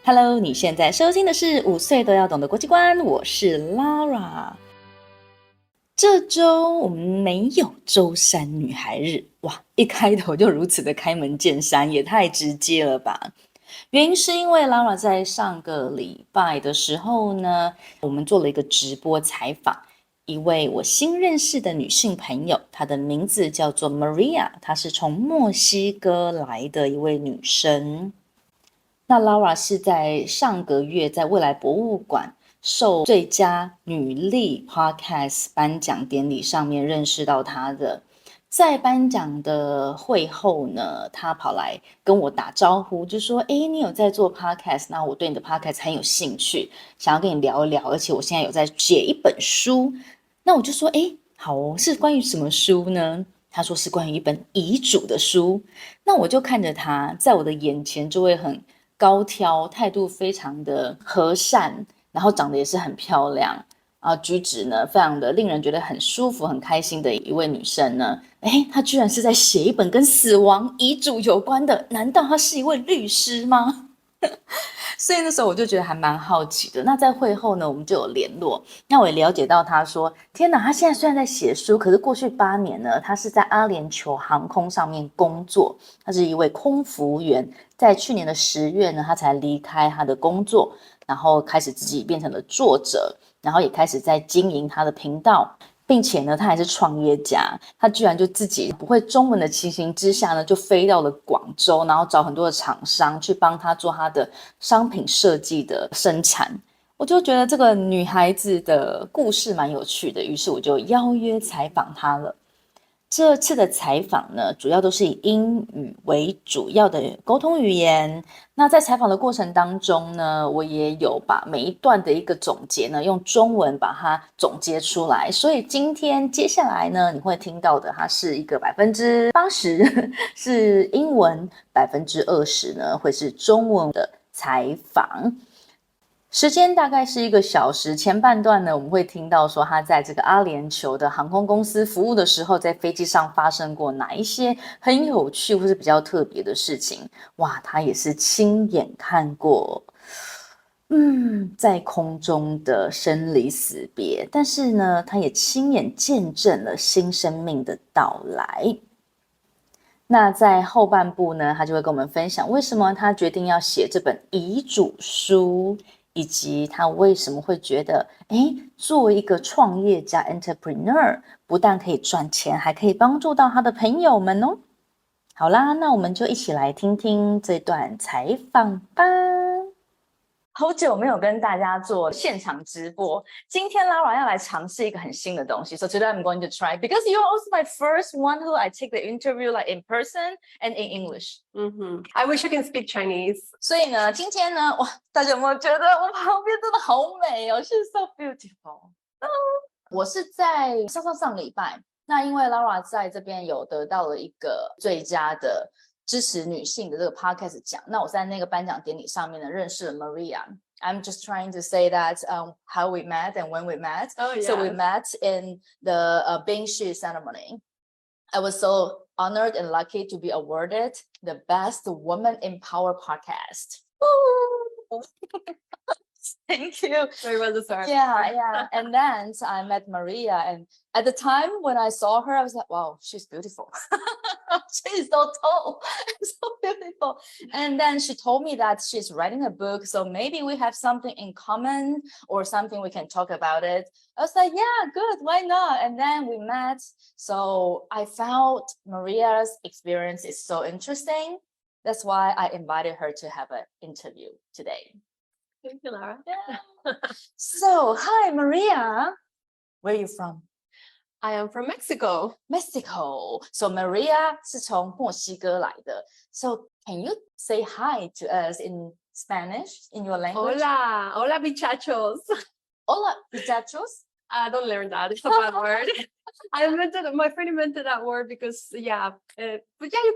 Hello， 你现在收听的是5岁都要懂的国际观，我是 Lara。这周我们没有周三女孩日，哇，一开头就如此的开门见山，也太直接了吧。原因是因为 Lara 在上个礼拜的时候呢，我们做了一个直播采访，一位我新认识的女性朋友，她的名字叫做 Maria， 她是从墨西哥来的一位女生。那 Laura 是在上个月在未来博物馆受最佳女力 Podcast 颁奖典礼上面认识到她的。在颁奖的会后呢，她跑来跟我打招呼，就说：“诶，你有在做 Podcast？ 那我对你的 Podcast 很有兴趣，想要跟你聊一聊，而且我现在有在写一本书。”那我就说：“诶，好哦，是关于什么书呢？”她说是关于一本遗嘱的书。那我就看着她，在我的眼前就会很高挑，态度非常的和善，然后长得也是很漂亮举止呢非常的令人觉得很舒服很开心的一位女生呢，她居然是在写一本跟死亡遗嘱有关的，难道她是一位律师吗？所以那时候我就觉得还蛮好奇的。那在会后呢，我们就有联络。那我也了解到他说，天哪，他现在虽然在写书，可是过去8年呢，他是在阿联酋航空上面工作，他是一位空服员。在去年的10月呢，他才离开他的工作，然后开始自己变成了作者，然后也开始在经营他的频道。并且呢，他还是创业家，他居然就自己不会中文的情形之下呢，就飞到了广州，然后找很多的厂商去帮他做他的商品设计的生产。我就觉得这个女孩子的故事蛮有趣的，于是我就邀约采访她了。这次的采访呢，主要都是以英语为主要的沟通语言。那在采访的过程当中呢，我也有把每一段的一个总结呢，用中文把它总结出来。所以今天接下来呢，你会听到的，它是一个80%是英文，20%呢会是中文的采访。时间大概是1个小时，前半段呢，我们会听到说他在这个阿联酋的航空公司服务的时候，在飞机上发生过哪一些很有趣或是比较特别的事情。哇，他也是亲眼看过在空中的生离死别，但是呢，他也亲眼见证了新生命的到来。那在后半部呢，他就会跟我们分享为什么他决定要写这本遗嘱书，以及他为什么会觉得作为一个创业家 entrepreneur 不但可以赚钱，还可以帮助到他的朋友们哦。好啦，那我们就一起来听听这段采访吧。好久没有跟大家做现场直播，今天 Lara 要来尝试一个很新的东西。So today I'm going to try because you're also my first one who I take the interview like in person and in English. I wish I can speak Chinese. 所以呢，今天呢，哇，大家有没有觉得我旁边真的好美哦 ？She's so beautiful. 我是在上礼拜，那因为 Lara 在这边有得到了一个最佳的支持女性的这个 podcast 奖，那我在那个颁奖典礼上面呢认识了 Maria. I'm just trying to say that how we met and when we met. Oh, yeah. So we met in the Bing Shi ceremony. I was so honored and lucky to be awarded the Best Woman in Power podcast. Thank you. Very well deserved. Yeah. And then I met Maria, and at the time when I saw her, I was like, wow, she's beautiful. She's so tall, so beautiful. And then she told me that she's writing a book, so maybe we have something in common or something we can talk about it. I was like, yeah, good, why not? And then we met. So I found Maria's experience is so interesting. That's why I invited her to have an interview today. Thank you, Lara. Yeah. So, hi, Maria. Where are you from? I am from Mexico. Mexico. So Maria 是从墨西哥来的. So can you say hi to us in Spanish, in your language? Hola bichachos. Hola, muchachos. I don't learn that. It's a bad word. My friend invented that word because, but yeah, you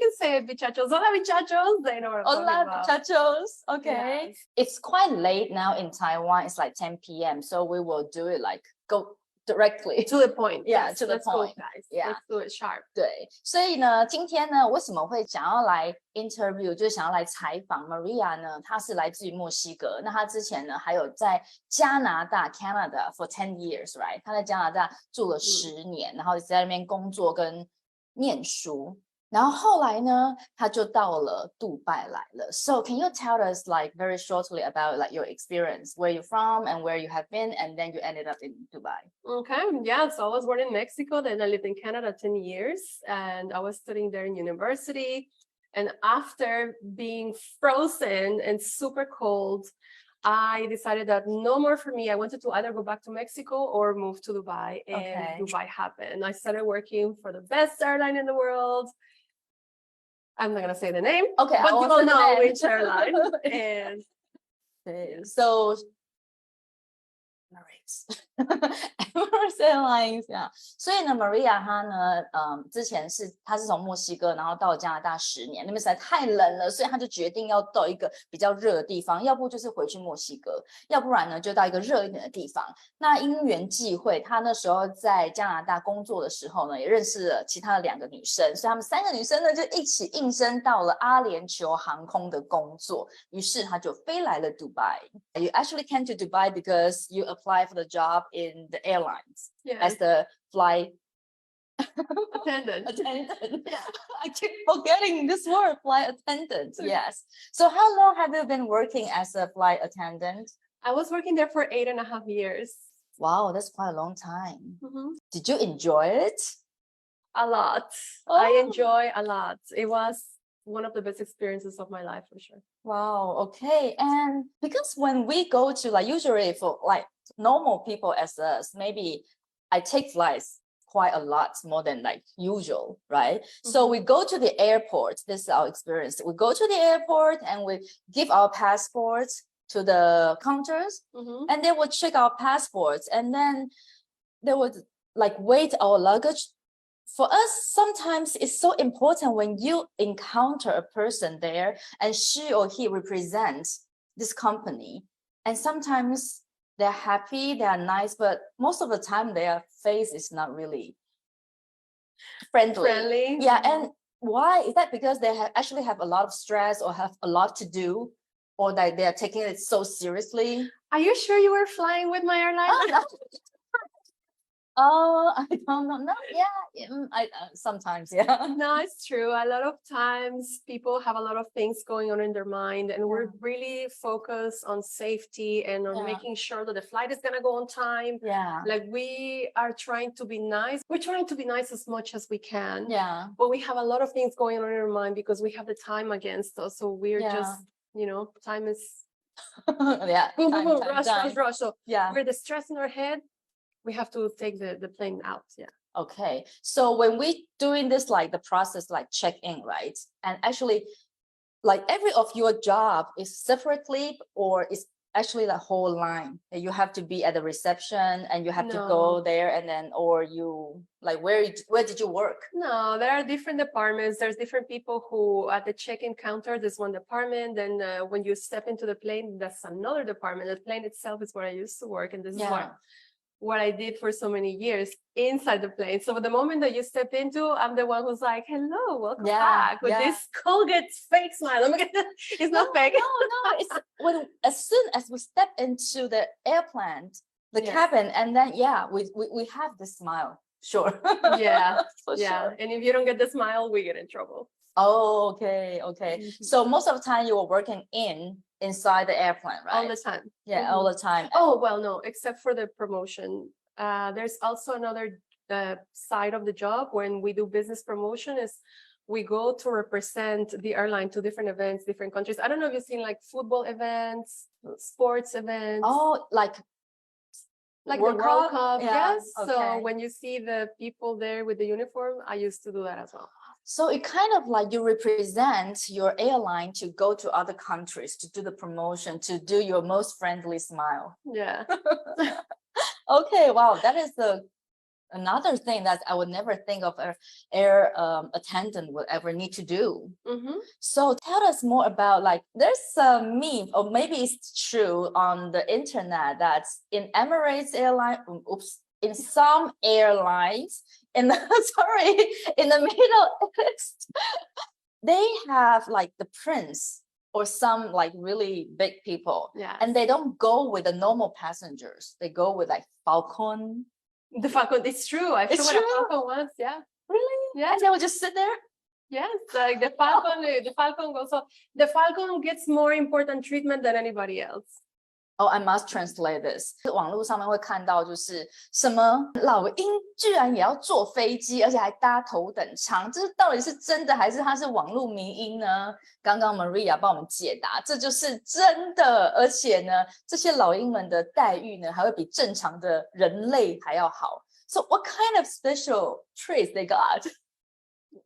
can say bichachos. Hola bichachos. They know what I'm talking Hola, about. muchachos. Okay. Yes. It's quite late now in Taiwan. It's like 10 p.m. So we will do it like go directly To the point. Yeah, Yes, to the let's go, point. guys. Yeah. Let's do it sharp. 对，所以呢，今天呢，为什么会想要来 interview，就是想要来采访 Maria 呢？她是来自于墨西哥，那她之前呢，还有在加拿大 Canada for 10 years，right？ 她在加拿大住了10年，然后在那边工作跟念书。然后后来呢，他就到了杜拜来了。So can you tell us like very shortly about like your experience, where you're from and where you have been, and then you ended up in Dubai? Okay, yeah. So I was born in Mexico, then I lived in Canada 10 years, and I was studying there in university. And after being frozen and super cold, I decided that no more for me. I wanted to either go back to Mexico or move to Dubai, and Okay. Dubai happened. I started working for the best airline in the world. I'm not gonna say the name, Okay, but I won't people say the know name. which airline. And So Emirates Airlines 呀，所以呢，Maria 她呢，之前她是从墨西哥，然后到加拿大10年，那边实在太冷了，所以她就决定要到一个比较热的地方，要不就是回去墨西哥，要不然呢就到一个热一点的地方。那因缘际会，她那时候在加拿大工作的时候呢，也认识了其他的2个女生，所以她们3个女生呢就一起应征到了阿联酋航空的工作，于是她就飞来了 Dubai. You actually came to Dubai because you applied for the job in the airlines as the flight attendant. I keep forgetting this word, flight attendant. Yes. So how long have you been working as a flight attendant? I was working there for 8.5 years. Wow, that's quite a long time. Mm-hmm. Did you enjoy it? A lot. Oh. I enjoy a lot. It was one of the best experiences of my life for sure. Wow. Okay. And because when we go to like usually for like normal people as us, maybe I take flights quite a lot more than like usual, right? So we go to the airport. This is our experience. We go to the airport and we give our passports to the counters, and they will check our passports, and then they would like weight our luggage. For us, sometimes it's so important when you encounter a person there and she or he represents this company. And sometimes they're happy, they're nice, but most of the time their face is not really friendly. Yeah, and why? Is that because they actually have a lot of stress or have a lot to do, or that they are taking it so seriously? Are you sure you were flying with my airline? Oh, I don't know. No, yeah, I sometimes, yeah. No, it's true. A lot of times people have a lot of things going on in their mind, and we're really focused on safety and on making sure that the flight is going to go on time. Yeah. Like we are trying to be nice. We're trying to be nice as much as we can. Yeah. But we have a lot of things going on in our mind because we have the time against us. So we're just, time is yeah. boom, boom, boom, rush. So with the stress in our head, we have to take the plane out. Yeah. Okay. So when we doing this, like the process, like check-in, right? And actually, like every of your job is separately, or is actually the whole line that you have to be at the reception and you have to go there, and then, or you like where did you work? No, there are different departments. There's different people who at the check-in counter, there's one department. Then when you step into the plane, that's another department. The plane itself is where I used to work, and this is what I did for so many years inside the plane. So the moment that you step into, I'm the one who's like, hello, welcome back, with this Colgate fake smile. Look at that. It's not fake. No, it's when as soon as we step into the airplane, the cabin, and then we have this smile. Sure. Yeah. Sure. And if you don't get the smile, we get in trouble. Oh, okay. So most of the time you were working inside the airplane, right? All the time. Yeah, all the time. Oh, well, no, except for the promotion. There's also another side of the job when we do business promotion is we go to represent the airline to different events, different countries. I don't know if you've seen like football events, sports events. Oh, like the World Cup. Yeah. Yes. Okay. So when you see the people there with the uniform, I used to do that as well. So it kind of like you represent your airline to go to other countries to do the promotion, to do your most friendly smile. Yeah. Okay. Wow. That is another thing that I would never think of an air attendant would ever need to do. So tell us more about, like, there's a meme, or maybe it's true on the internet, that in Emirates airline, in some airlines in the in the Middle East, they have like the prince or some like really big people, and they don't go with the normal passengers. They go with like Falcon. The Falcon, it's true. I flew with a Falcon once. Yeah. Really? Yeah. And they will just sit there. Yes, like the Falcon goes on. The Falcon gets more important treatment than anybody else. Oh, I must translate this. 网络上面会看到，就是什么老鹰居然也要坐飞机，而且还搭头等舱，这到底是真的还是它是网络迷因呢？刚刚 Maria 帮我们解答，这就是真的，而且呢，这些老鹰们的待遇呢，还会比正常的人类还要好。So what kind of special treats they got?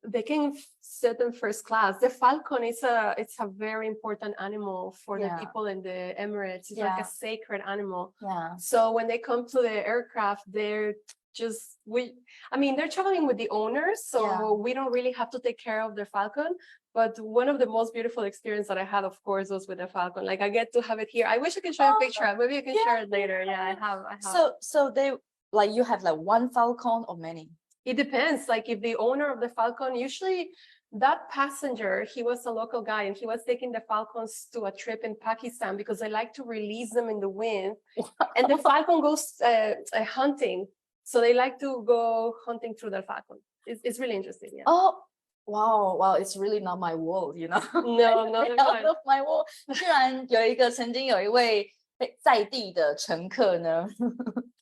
They can sit in first class. The Falcon is it's a very important animal for the people in the Emirates. It's like a sacred animal. Yeah. So when they come to the aircraft, they're they're traveling with the owners, so we don't really have to take care of their Falcon. But one of the most beautiful experiences that I had, of course, was with the Falcon. Like I get to have it here. I wish I could show you a picture. Maybe I can share it later. Yeah, I have. So they like you have like one Falcon or many? It depends. Like if the owner of the Falcon, usually that passenger, he was a local guy and he was taking the Falcons to a trip in Pakistan because they like to release them in the wind. And the Falcon goes hunting. So they like to go hunting through the Falcon. It's really interesting. Yeah. Oh, wow. It's really not my world, you know. No, out of my world. 居然曾经有一位在地的乘客呢，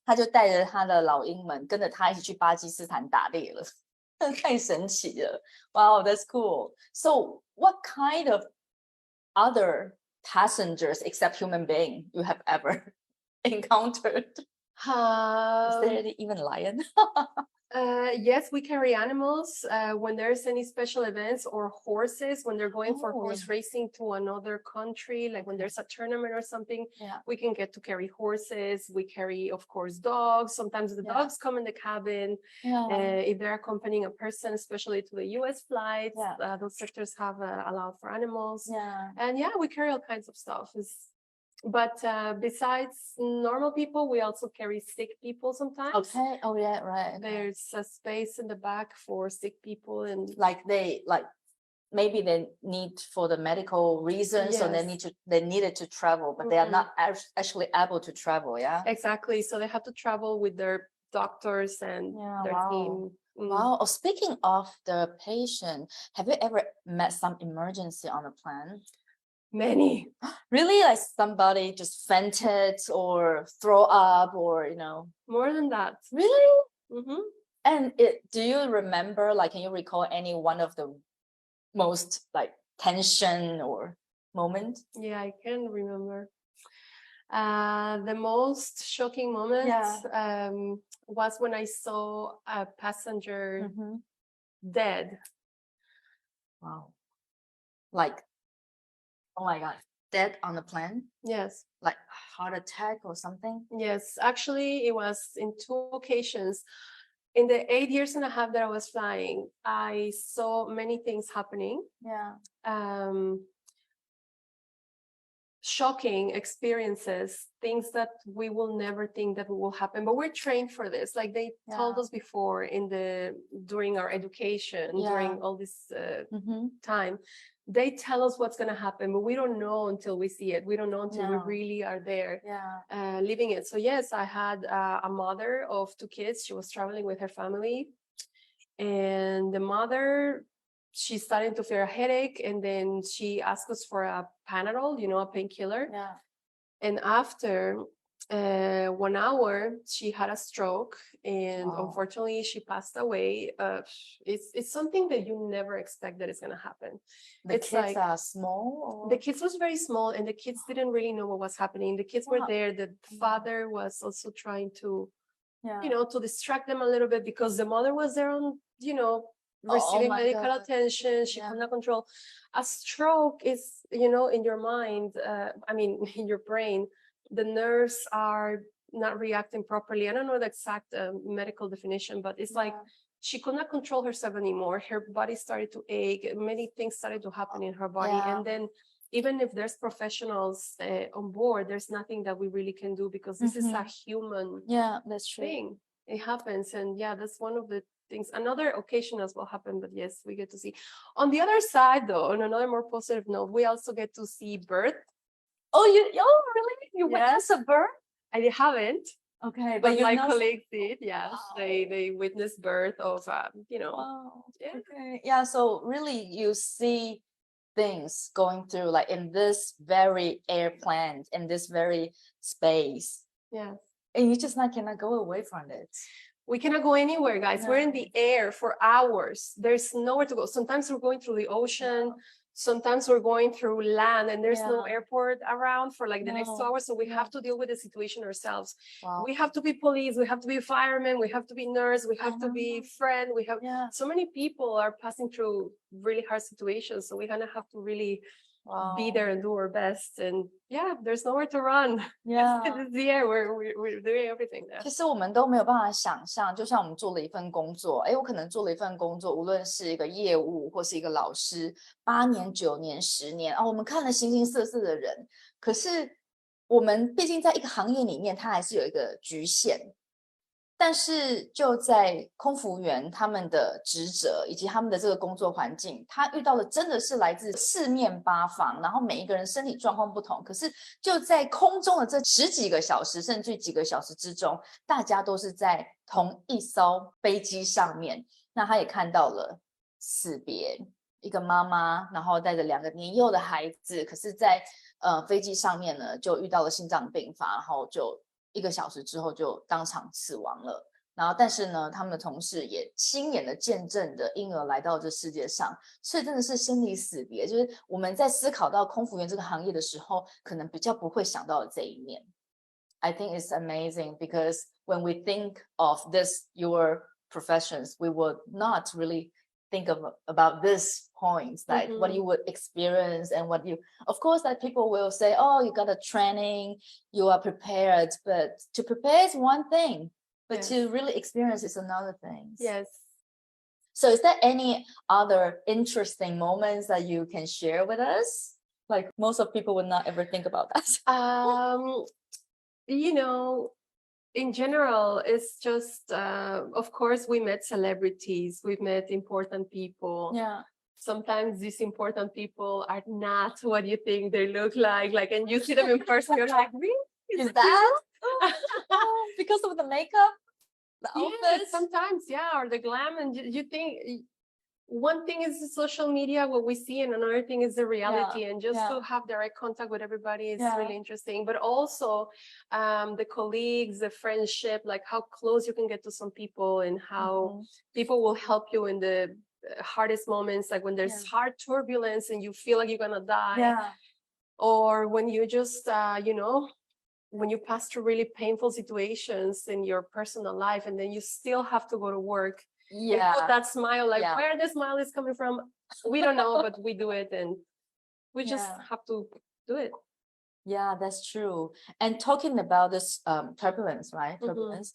他就带着他的老鹰们跟着他一起去巴基斯坦打猎了，太神奇了。Wow, that's cool. So what kind of other passengers except human being you have ever encountered? Is there even lion? Yes, we carry animals when there's any special events, or horses when they're going for horse racing to another country, like when there's a tournament or something. We can get to carry horses. We carry, of course, dogs. Sometimes the dogs come in the cabin. If they're accompanying a person, especially to the US flights, those sectors have allowed for animals. And we carry all kinds of stuff. But besides normal people, we also carry sick people sometimes. Okay. Oh yeah, right. There's a space in the back for sick people, and maybe they need for the medical reasons, so they needed to travel, but they are not actually able to travel. Yeah. Exactly. So they have to travel with their doctors and their team. Wow. Oh, speaking of the patient, have you ever met some emergency on the plane? Many. Really? Like somebody just fainted or throw up or, More than that. Really? Mm-hmm. And do you remember, like, can you recall any one of the most like tension or moment? Yeah, I can remember. The most shocking moment was when I saw a passenger dead. Wow. Like, oh my God, dead on the plane? Yes. Like heart attack or something? Yes, actually, it was in 2 occasions. In the 8 years and a half that I was flying, I saw many things happening. Shocking experiences, things that we will never think that will happen, but we're trained for this. Like they told us before during our education, during all this time, they tell us what's going to happen, but we don't know until we see it. We don't know until we really are there living it. So yes, I had a mother of 2 kids. She was traveling with her family, and the mother, she started to feel a headache, and then she asked us for a Panadol, a painkiller. And after 1 hour, she had a stroke, and unfortunately, she passed away. It's something that you never expect that it's going to happen. The kids are small? Or? The kids was very small, and the kids didn't really know what was happening. The kids were there. The father was also trying to, to distract them a little bit, because the mother was there on, receiving medical attention. She could not control. A stroke is, in your mind, in your brain, the nerves are not reacting properly. I don't know the exact medical definition, but it's like she could not control herself anymore. Her body started to ache. Many things started to happen in her body. And then even if there's professionals on board, there's nothing that we really can do, because this is a human that's true. thing. it happens. And yeah, that's one of the things. Another occasion as well happened, but yes, we get to see. On the other side, though, on another more positive note, we also get to see birth. Oh, really? You witnessed a birth? I haven't. Okay, But but my know... colleagues did, yes. Wow. They witnessed birth of, Wow. Yeah. Okay. Yeah, so really you see things going through like in this very airplane, in this very space. Yeah. And you just cannot go away from it. We cannot go anywhere, guys. We're in the air for hours. There's nowhere to go. Sometimes we're going through the ocean. Sometimes we're going through land, and there's no airport around for like the next 2 hours. So we have to deal with the situation ourselves. Wow. We have to be police. We have to be firemen. We have to be nurse. We have to be friend. We have so many people are passing through really hard situations. So we're gonna have to really be there and do our best. And yeah, there's nowhere to run. Yeah. It's the air. We're doing everything there. 其实我们都没有办法想象，就像我们做了一份工作，我可能做了一份工作，无论是一个业务或是一个老师，8年、9年、10年啊，我们看了形形色色的人，可是我们毕竟在一个行业里面，它还是有一个局限。但是就在空服员他们的职责以及他们的这个工作环境，他遇到的真的是来自四面八方，然后每一个人身体状况不同，可是就在空中的这10几个小时甚至几个小时之中，大家都是在同一艘飞机上面。那他也看到了死别，一个妈妈然后带着2个年幼的孩子，可是在飞机上面呢就遇到了心脏病发，然后就1个小时之后就当场死亡了。然后但是呢他们的同事也亲眼的见证的婴儿来到这世界上，所以真的是生离死别，就是我们在思考到空服员这个行业的时候可能比较不会想到的这一面。 I think it's amazing because when we think of this your professions, we would not really think about this points, like what you would experience and what you, of course, that people will say, oh, you got a training, you are prepared, but to prepare is one thing, but to really experience is another thing. Yes. So is there any other interesting moments that you can share with us? Like most of people would not ever think about that. In general, it's just, of course, we met celebrities, we've met important people. Yeah. Sometimes these important people are not what you think they look like, and you see them in person, you're like, really? Is that because of the makeup? The outfits? Sometimes, or the glam, and you think one thing is the social media, what we see, and another thing is the reality. And just to have direct contact with everybody is really interesting. But also the colleagues, the friendship, like how close you can get to some people, and how people will help you in the hardest moments, like when there's hard turbulence and you feel like you're gonna die, or when you just when you pass through really painful situations in your personal life, and then you still have to go to work. Put that smile, like where the smile is coming from, we don't know, but we do it, and we just have to do it. Yeah, that's true. And talking about this turbulence, right? Turbulence.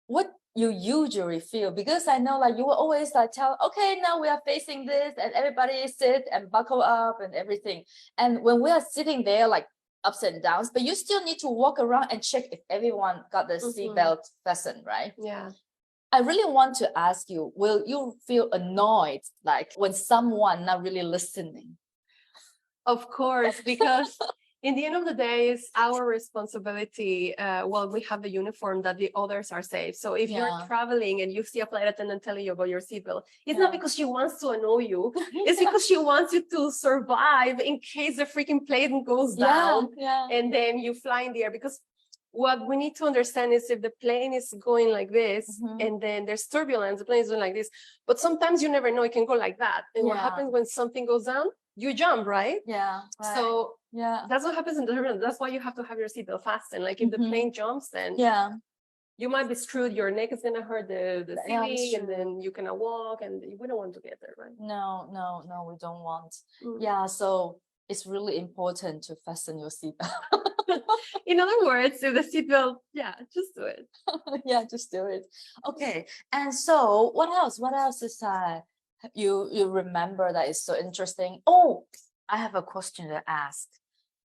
What you usually feel, because I know like you will always like tell, okay, now we are facing this, and everybody sit and buckle up and everything. And when we are sitting there like ups and downs, but you still need to walk around and check if everyone got the seatbelt fastened, right? Yeah. I really want to ask you, will you feel annoyed like when someone not really listening? Of course, because in the end of the day, it's our responsibility. We have the uniform that the others are safe. So if you're traveling and you see a flight attendant telling you about your seatbelt, it's not because she wants to annoy you. It's because she wants you to survive in case the freaking plane goes down and then you fly in the air. Because what we need to understand is if the plane is going like this and then there's turbulence, the plane is going like this, but sometimes you never know, it can go like that. And what happens when something goes down? You jump, right? Yeah. Right. So that's what happens in the turbulence. That's why you have to have your seatbelt fastened. Like if the plane jumps, then you might be screwed. Your neck is gonna hurt the ceiling, and then you cannot walk, and we don't want to get there, right? No, we don't want. Yeah, so it's really important to fasten your seatbelt. In other words, if the seatbelt, just do it. Just do it. Okay, and so what else? What else is you remember that is so interesting? Oh, I have a question to ask.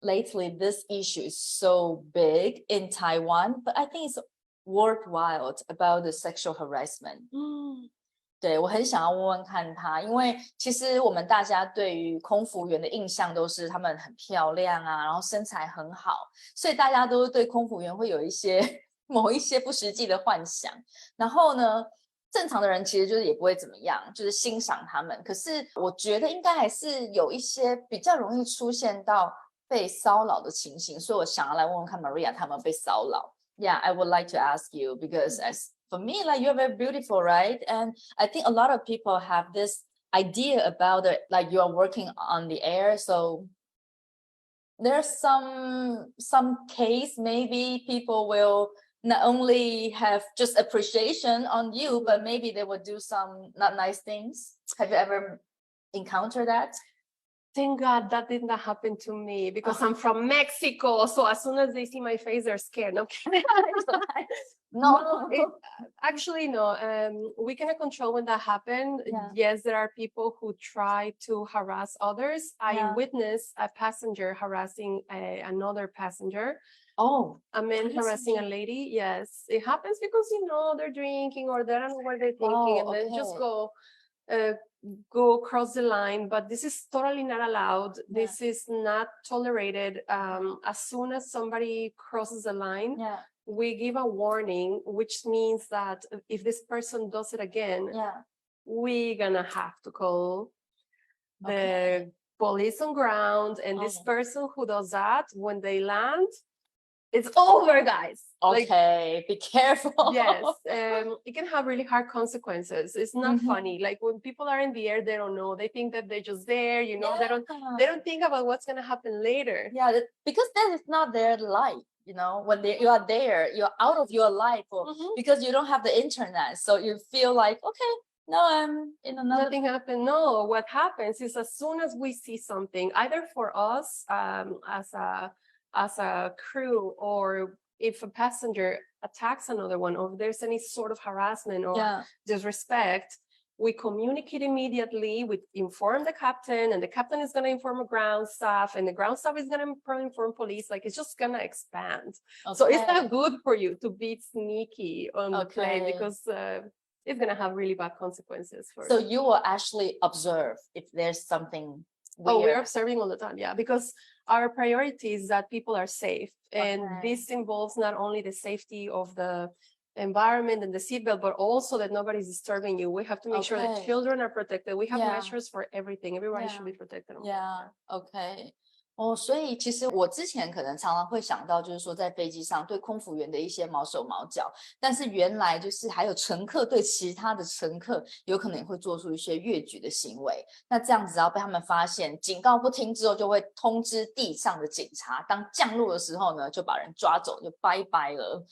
Lately, this issue is so big in Taiwan, but I think it's worldwide about the sexual harassment. 对，我很想要问问看他，因为其实我们大家对于空服员的印象都是他们很漂亮啊，然后身材很好，所以大家都对空服员会有一些某一些不实际的幻想。然后呢，正常的人其实就是也不会怎么样，就是欣赏他们。可是我觉得应该还是有一些比较容易出现到被骚扰的情形，所以我想要来问问看 Maria 他们被骚扰。Yeah, I would like to ask you because for me, like you're very beautiful, right? And I think a lot of people have this idea about it, like you're working on the air. So there's some case maybe people will not only have just appreciation on you, but maybe they will do some not nice things. Have you ever encountered that? Thank God that did not happen to me because I'm from Mexico. So as soon as they see my face, they're scared. No, no, actually, no. We cannot control when that happened. Yeah. Yes, there are people who try to harass others. I witnessed a passenger harassing another passenger. Oh, a man harassing a lady. Yes, it happens because they're drinking or they don't know what they're thinking, and then just go across the line. But this is totally not allowed. This is not tolerated. As soon as somebody crosses the line, we give a warning, which means that if this person does it again, we're gonna have to call the police on ground. And this person who does that, when they land, it's over, guys. Okay, be careful. Yes, it can have really hard consequences. It's not funny. Like when people are in the air, they don't know. They think that they're just there. They don't think about what's gonna happen later. Yeah, because that is not their life. When you are there, you're out of your life, because you don't have the internet, so you feel like, okay, no, I'm in another. Nothing happened. No, what happens is as soon as we see something, either for us as a crew, or if a passenger attacks another one, or if there's any sort of harassment or disrespect, we communicate immediately. We inform the captain, and the captain is going to inform the ground staff, and the ground staff is going to inform police. Like it's just going to expand. So it's not good for you to be sneaky on the plane, because it's going to have really bad consequences. So you will actually observe if there's something weird. We're observing all the time, because our priority is that people are safe. And this involves not only the safety of the environment and the seatbelt, but also that nobody's disturbing you. We have to make sure that children are protected. We have measures for everything. Everybody should be protected. Okay. 所以其实我之前可能常常会想到，就是说在飞机上对空服员的一些毛手毛脚，但是原来就是还有乘客对其他的乘客有可能也会做出一些越矩的行为。那这样子，只要被他们发现，警告不听之后，就会通知地上的警察。当降落的时候呢，就把人抓走，就拜拜了。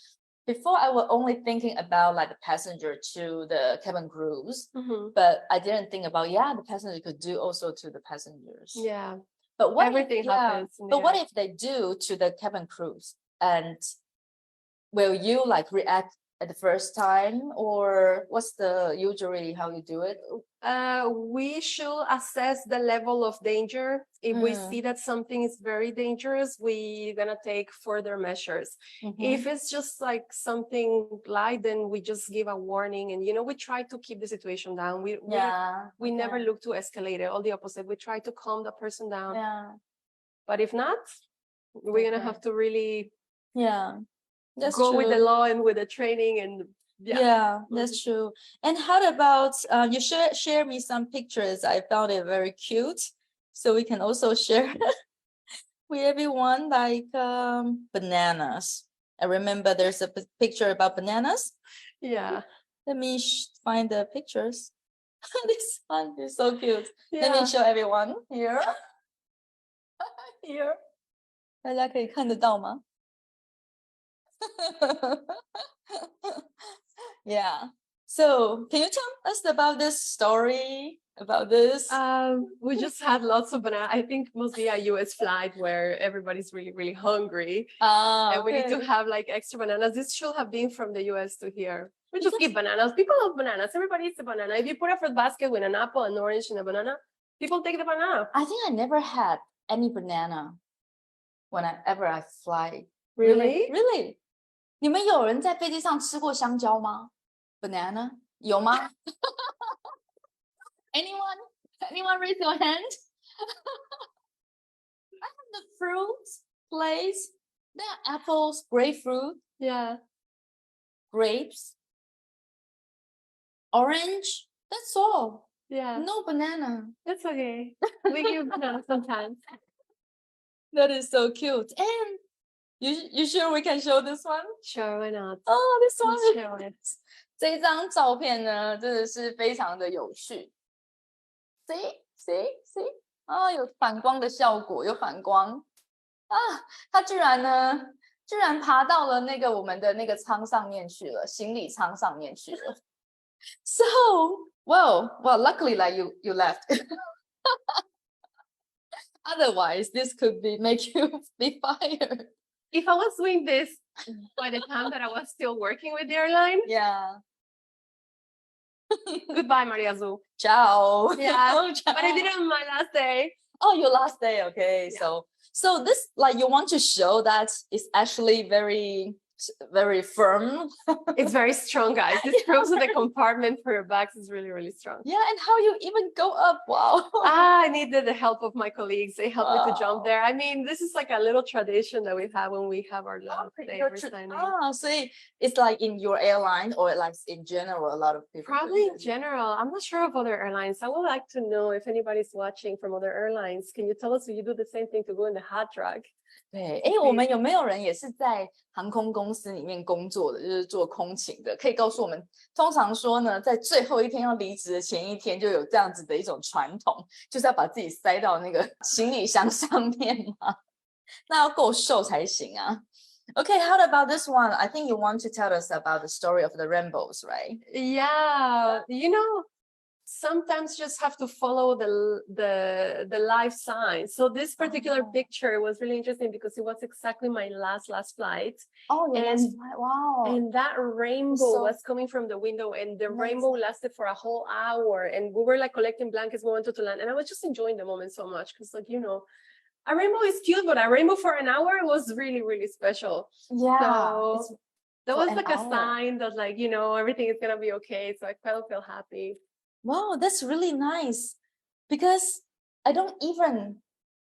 Before I was only thinking about like the passenger to the cabin crews, but I didn't think about the passenger could do also to the passengers. Yeah. But what everything happens. But what if they do to the cabin crews? And will you like react at the first time, or what's the usually how you do it? We should assess the level of danger. If we see that something is very dangerous, we're gonna take further measures. If it's just like something light, then we just give a warning, and we try to keep the situation down. We never look to escalate it. All the opposite. We try to calm the person down. But if not, we're gonna have to really that's go true. with the law and with the training, and that's true. And how about you share me some pictures? I found it very cute, so we can also share with everyone, like bananas. I remember there's a picture about bananas. Let me find the pictures. This one is so cute. Let me show everyone here. Here. 大家可以看得到吗？So can you tell us about this story, about this? We just had lots of banana. I think mostly a US flight where everybody's really, really hungry. And we need to have like extra bananas. This should have been from the US to here. We just keep bananas. People love bananas. Everybody eats a banana. If you put a fruit basket with an apple, an orange, and a banana, people take the banana. I think I never had any banana whenever I fly. Really? Really? 你们有人在飞机上吃过香蕉吗 ？Banana 有吗？Anyone raise your hand? I have the fruits place. There are apples, grapefruit, Yeah. grapes, orange. That's all. Yeah. No banana. That's okay. We give banana sometimes. That is so cute. And you sure we can show this one? Sure, why not? Oh, this one. Let's show it. 这张照片呢，真的是非常的有趣。See，啊，有反光的效果，有反光啊！它居然爬到了我们的那个舱上面去了，行李舱上面去了。So, well, luckily, like you left. Otherwise, this could make you be fired. If I was doing this by the time that I was still working with the airline, Yeah. goodbye, Maria Azul. Ciao. Yeah, Oh, ciao. but I did it on my last day. Oh, your last day. Okay. Yeah. So this, like, you want to show that it's actually very firm. It's very strong, guys. This proves that the compartment for your bags is really, really strong. Yeah, and how you even go up. Wow. I needed the help of my colleagues. They helped me to jump Wow. there. I mean, this is like a little tradition that we have when we have our last day Your for tr- signing. so it's like in your airline or like in general, a lot of people. Probably in general. I'm not sure of other airlines. I would like to know if anybody's watching from other airlines. Can you tell us if you do the same thing to go in the hot drug? 对，哎，我们有没有人也是在航空公司里面工作的，就是做空勤的？可以告诉我们，通常说呢，在最后一天要离职的前一天，就有这样子的一种传统，就是要把自己塞到那个行李箱上面嘛，那要够瘦才行啊。Okay, how about this one? I think you want to tell us about the story of the rainbows, right? Yeah, sometimes just have to follow the life signs. So this particular picture was really interesting because it was exactly my last flight. Oh, yes. And- Wow. And that rainbow So- was coming from the window, and the Nice. rainbow lasted for a whole hour. And we were like collecting blankets, we wanted to land, and I was just enjoying the moment so much because, like, a rainbow is cute, but a rainbow for an hour was really, really special. Yeah. So it's- that for was an like a hour. sign that, like, everything is gonna be okay. So I feel happy. Wow, that's really nice because I don't even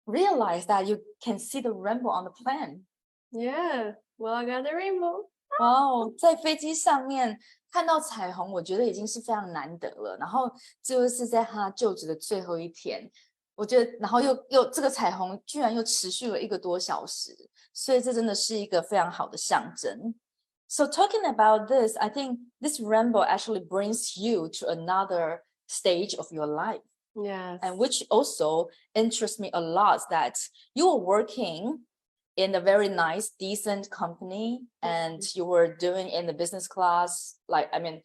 realize that you can see the rainbow on the plane. Yeah. Well, I got the rainbow. 哇哦，在飞机上面看到彩虹，我觉得已经是非常难得了。然后就是在他就职的最后一天，我觉得，然后又这个彩虹居然又持续了1个多小时，所以这真的是一个非常好的象征。So talking about this, I think this rainbow actually brings you to another stage of your life. Yes. And which also interests me a lot that you were working in a very nice, decent company and you were doing in the business class. Like, I mean,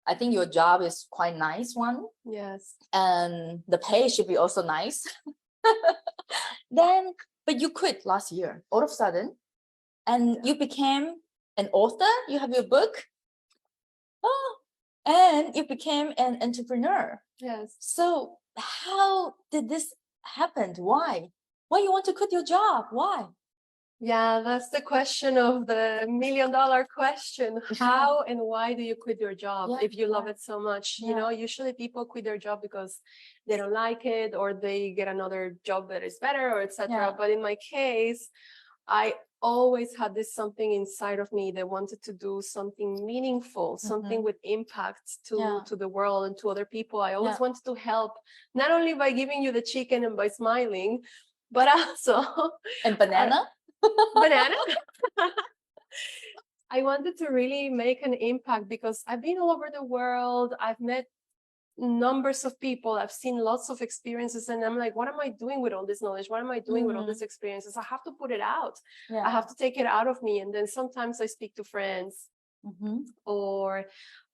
I think your job is quite nice one Yes. and the pay should be also nice. But you quit last year all of a sudden and you became an author. You have your book. Oh, and you became an entrepreneur. Yes. So how did this happen? Why you want to quit your job? Why? Yeah, that's the question of the $1 million question. How and why do you quit your job Yeah, if you love yeah. it so much? Yeah. Usually people quit their job because they don't like it or they get another job that is better or etc. Yeah. But in my case, I always had this something inside of me that wanted to do something meaningful, something with impact Yeah. to the world and to other people. I always Yeah. wanted to help, not only by giving you the chicken and by smiling, but also And banana? banana. I wanted to really make an impact because I've been all over the world. I've met numbers of people. I've seen lots of experiences, and I'm like, what am I doing with all this knowledge? What am I doing with all these experiences? I have to put it out. Yeah. I have to take it out of me. And then sometimes I speak to friends or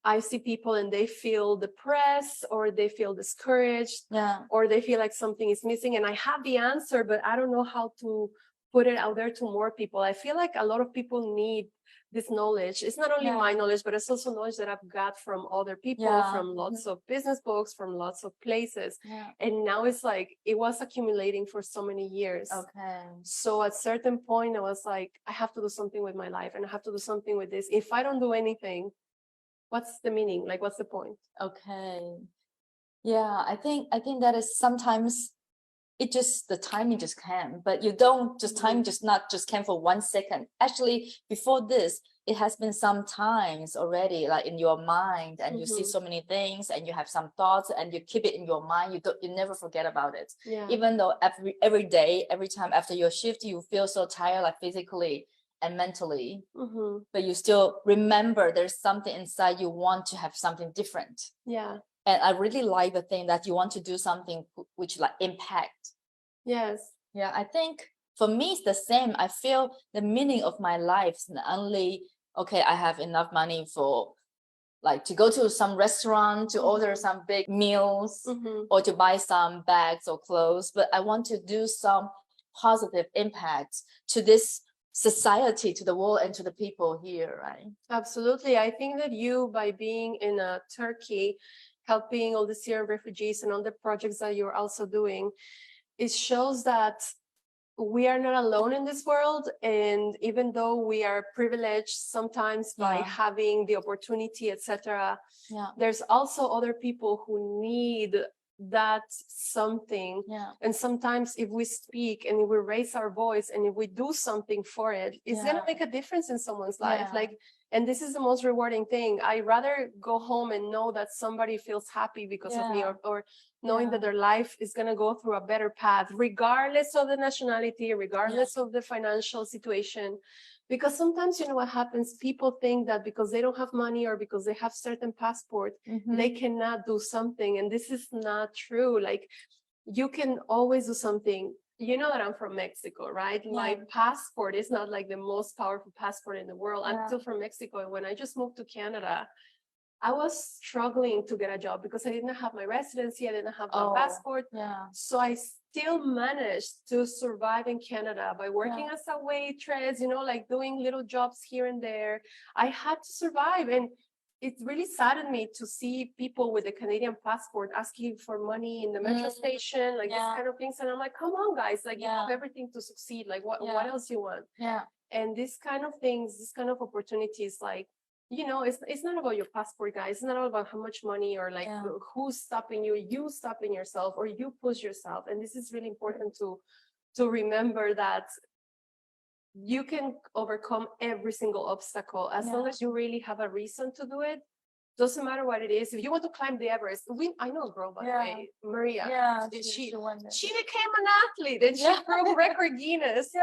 I see people and they feel depressed or they feel discouraged Yeah. or they feel like something is missing. And I have the answer, but I don't know how to put it out there to more people. I feel like a lot of people need this knowledge. It's not only my knowledge, but it's also knowledge that I've got from other people, from lots of business books, from lots of places. And now it's like it was accumulating for so many years. So at certain point, I was like, I have to do something with my life, and I have to do something with this. If I don't do anything, what's the meaning? Like, what's the point? I think that is sometimes it just, the timing just came, but you don't just time just not just came for 1 second. Actually, before this, it has been some times already, like in your mind, and you see so many things, and you have some thoughts, and you keep it in your mind. You never forget about it. Even though every day, every time after your shift, you feel so tired, like physically and mentally, but you still remember there's something inside you want to have something different. And I really like the thing that you want to do something which like impact. I think for me it's the same. I feel the meaning of my life is not only, okay, I have enough money for like to go to some restaurant, to order some big meals, or to buy some bags or clothes, but I want to do some positive impact to this society, to the world, and to the people here, right? Absolutely. I think that you, by being in Turkey, helping all the Syrian refugees and all the projects that you're also doing, it shows that we are not alone in this world. And even though we are privileged sometimes by having the opportunity, etc., there's also other people who need that something. And sometimes if we speak and if we raise our voice and if we do something for it, it's going to make a difference in someone's life. Like, and this is the most rewarding thing. I rather go home and know that somebody feels happy because of me, or knowing that their life is going to go through a better path, regardless of the nationality, regardless of the financial situation. Because sometimes, you know what happens? People think that because they don't have money or because they have certain passport, they cannot do something. And this is not true. Like, you can always do something. You know that I'm from Mexico, right? My passport is not like the most powerful passport in the world. I'm still from Mexico. And when I just moved to Canada, I was struggling to get a job because I didn't have my residency. I didn't have my passport. So I still managed to survive in Canada by working as a waitress, you know, like doing little jobs here and there. I had to survive. And it really saddened me to see people with a Canadian passport asking for money in the metro station, like this kind of things. And I'm like, come on, guys, like you have everything to succeed. Like what else you want? And this kind of things, this kind of opportunities, like, you know, it's not about your passport, guys. It's not all about how much money or like who's stopping you. You stopping yourself or you push yourself. And this is really important to remember that you can overcome every single obstacle as long as you really have a reason to do it. Doesn't matter what it is. If you want to climb the Everest, I know a girl, by the way, Maria. She became an athlete and she broke record Guinness.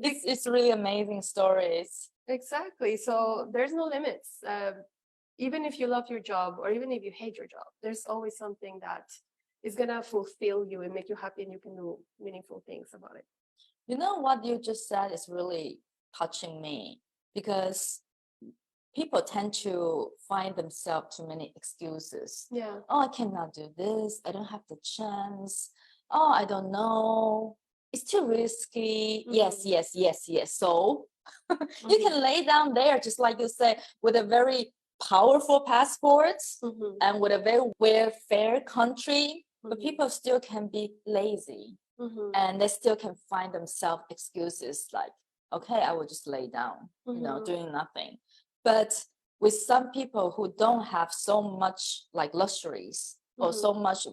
It's really amazing stories. Exactly. So there's no limits. Even if you love your job or even if you hate your job, there's always something that is going to fulfill you and make you happy, and you can do meaningful things about it. You know what you just said is really touching me, because people tend to find themselves too many excuses. Oh, I cannot do this. I don't have the chance. Oh, I don't know. It's too risky. Yes. So you can lay down there, just like you say, with a very powerful passport and with a very welfare country, but people still can be lazy. And they still can find themselves excuses like, okay, I will just lay down, you know, doing nothing. But with some people who don't have so much like luxuries or so much,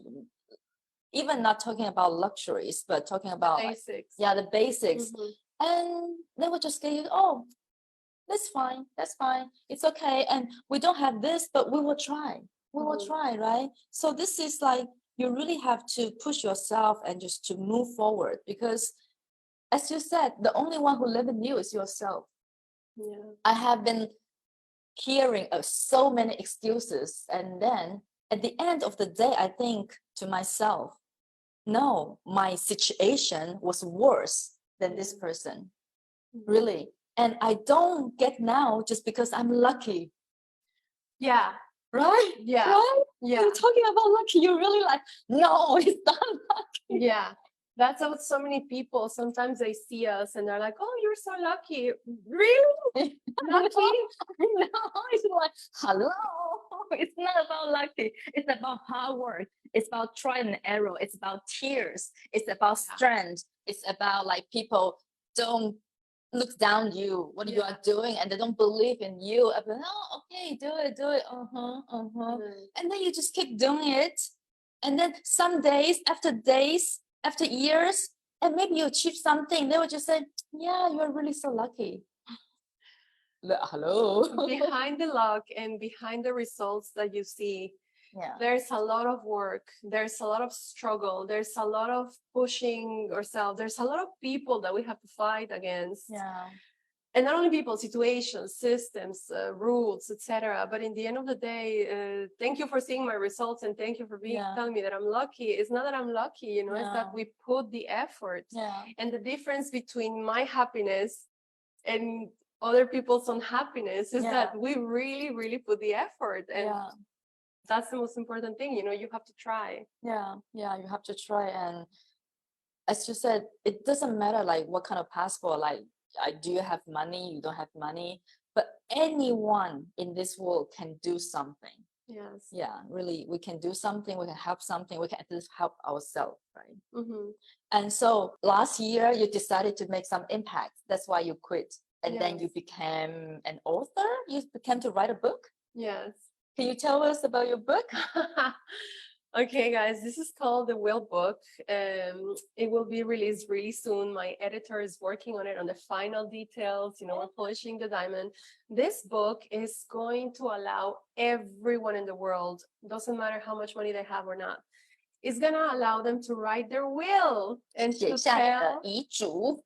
even not talking about luxuries, but talking about the basics. The basics. And they will just say, oh, that's fine. It's okay. And we don't have this, but we will try. We will try, right? So this is like, you really have to push yourself and just to move forward, because as you said, the only one who lives in you is yourself. I have been hearing so many excuses, and then at the end of the day, I think to myself, no, my situation was worse than this person, really. And I don't get now just because I'm lucky. Right? Right? You're talking about lucky. You're really like, no, it's not lucky. That's what so many people sometimes they see us and they're like, "Oh, you're so lucky." Really? Lucky? No, it's like, hello. It's not about lucky. It's about hard work. It's about try and error. It's about tears. It's about Yeah. strength. It's about like people don't look down you what you Yeah. are doing and they don't believe in you. I've been, oh, okay, do it. And then you just keep doing it. And then some days, after years, and maybe you achieve something, they will just say, yeah, you're really so lucky. Hello. Behind the luck and behind the results that you see, Yeah. there's a lot of work, there's a lot of struggle, there's a lot of pushing ourselves, there's a lot of people that we have to fight against. Yeah. And not only people, situations, systems, rules, etc. But in the end of the day, thank you for seeing my results and thank you for telling me that I'm lucky. It's not that I'm lucky, you know, it's that we put the effort. Yeah. And the difference between my happiness and other people's unhappiness is that we really, really put the effort. And that's the most important thing, you know, you have to try. Yeah, you have to try. And as you said, it doesn't matter like what kind of passport, like do you have money, you don't have money, but anyone in this world can do something. Yes. Yeah, really, we can do something, we can help something, we can at least help ourselves, right? Mm-hmm. And so last year you decided to make some impact. That's why you quit. And then you became an author, you became to write a book. Yes. Can you tell us about your book? Okay, guys, this is called The Will Book. It will be released really soon. My editor is working on it, on the final details. You know, we're polishing the diamond. This book is going to allow everyone in the world, doesn't matter how much money they have or not, it's going to allow them to write their will and to tell. 遗嘱.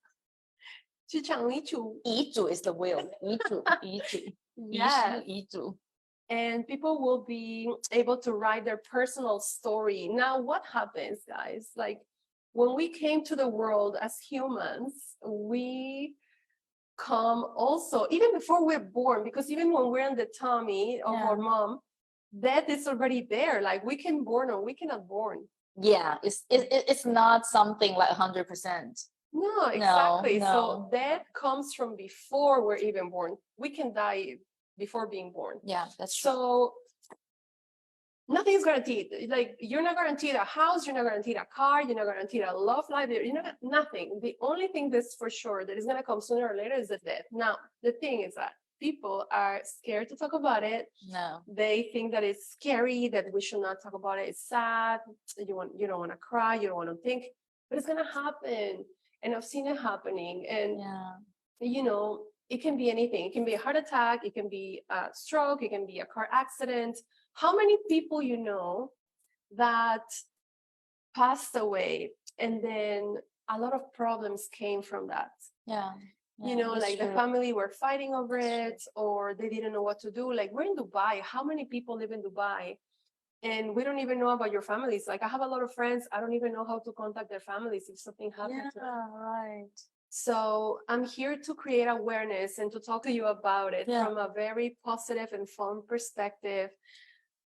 去讲遗嘱. 遗嘱 is the will. 遗嘱. Yes. 遗嘱. And people will be able to write their personal story. Now, what happens, guys? Like when we came to the world as humans, we come also, even before we're born, because even when we're in the tummy of our mom, death is already there. Like we can born or we cannot born. Yeah, it's not something like 100%. No, exactly. No. So death comes from before we're even born. We can die before being born. Yeah, that's true. So nothing is guaranteed. Like you're not guaranteed a house, you're not guaranteed a car, you're not guaranteed a love life, you're not nothing. The only thing that's for sure that is gonna come sooner or later is the death. Now, the thing is that people are scared to talk about it. No. They think that it's scary, that we should not talk about it. It's sad. You don't want to cry, you don't want to think, but it's gonna happen. And I've seen it happening. And you know, it can be anything. It can be a heart attack, it can be a stroke, it can be a car accident. How many people you know that passed away and then a lot of problems came from that? You know, like the family were fighting over it, or they didn't know what to do. Like we're in Dubai. How many people live in Dubai? And we don't even know about your families. Like I have a lot of friends, I don't even know how to contact their families if something happens to them. Right. So I'm here to create awareness and to talk to you about it from a very positive and fun perspective.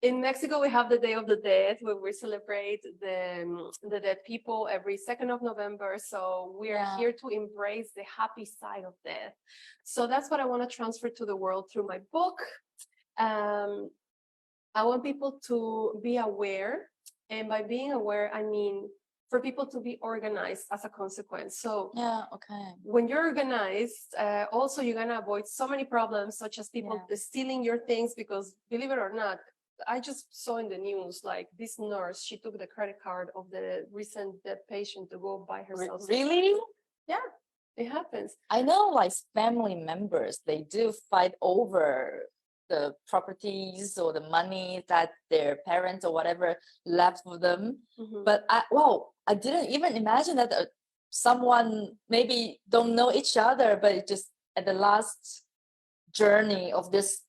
In Mexico, we have the Day of the Dead, where we celebrate the dead people every 2nd of November. So we are here to embrace the happy side of death. So that's what I want to transfer to the world through my book. I want people to be aware. And by being aware, I mean for people to be organized as a consequence. So when you're organized, also you're going to avoid so many problems, such as people stealing your things, because believe it or not, I just saw in the news, like this nurse, she took the credit card of the recent dead patient to go buy herself. Really? Yeah, it happens. I know like family members, they do fight over the properties or the money that their parents or whatever left for them. But I didn't even imagine that someone maybe don't know each other, but just at the last journey of this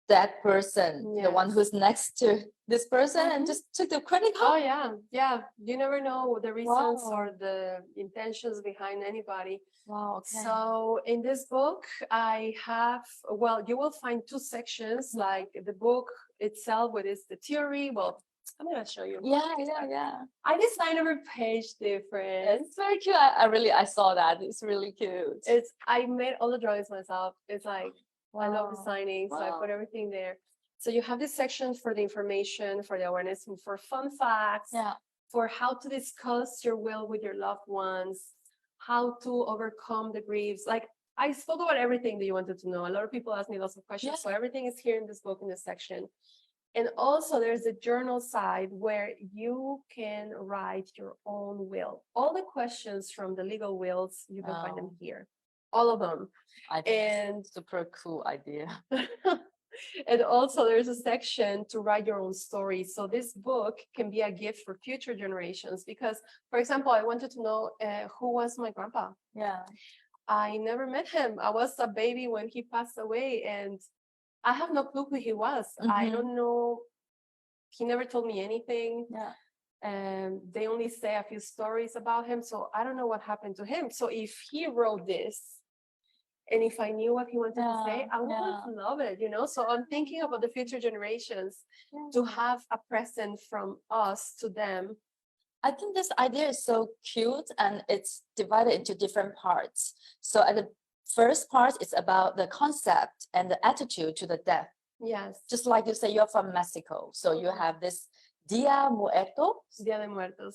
that person, the one who's next to this person, and just took the credit card. Oh yeah. You never know the reasons or the intentions behind anybody. Wow. Okay. So in this book, I have, you will find 2 sections. Like the book itself, what is the theory. Well, I'm gonna show you. Yeah. I designed every page different. It's very cute. I saw that. It's really cute. I made all the drawings myself. It's like I love Wow. designing, so I Wow. put everything there. So you have this section for the information, for the awareness, and for fun facts, Yeah. for how to discuss your will with your loved ones, how to overcome the griefs. Like I spoke about everything that you wanted to know. A lot of people ask me lots of questions, so everything is here in this book in this section. And also there's a journal side where you can write your own will. All the questions from the legal wills, you can find them here. All of them. I think it's super cool idea. And also there's a section to write your own story. So this book can be a gift for future generations because, for example, I wanted to know who was my grandpa. Yeah. I never met him. I was a baby when he passed away and I have no clue who he was. I don't know. He never told me anything. Yeah. And they only say a few stories about him. So I don't know what happened to him. So if he wrote this, and if I knew what he wanted to say, I would love it, you know? So I'm thinking about the future generations to have a present from us to them. I think this idea is so cute and it's divided into different parts. So at the first part, it's about the concept and the attitude to the death. Yes. Just like you say, you're from Mexico. So you have this Dia Muertos. Dia de Muertos.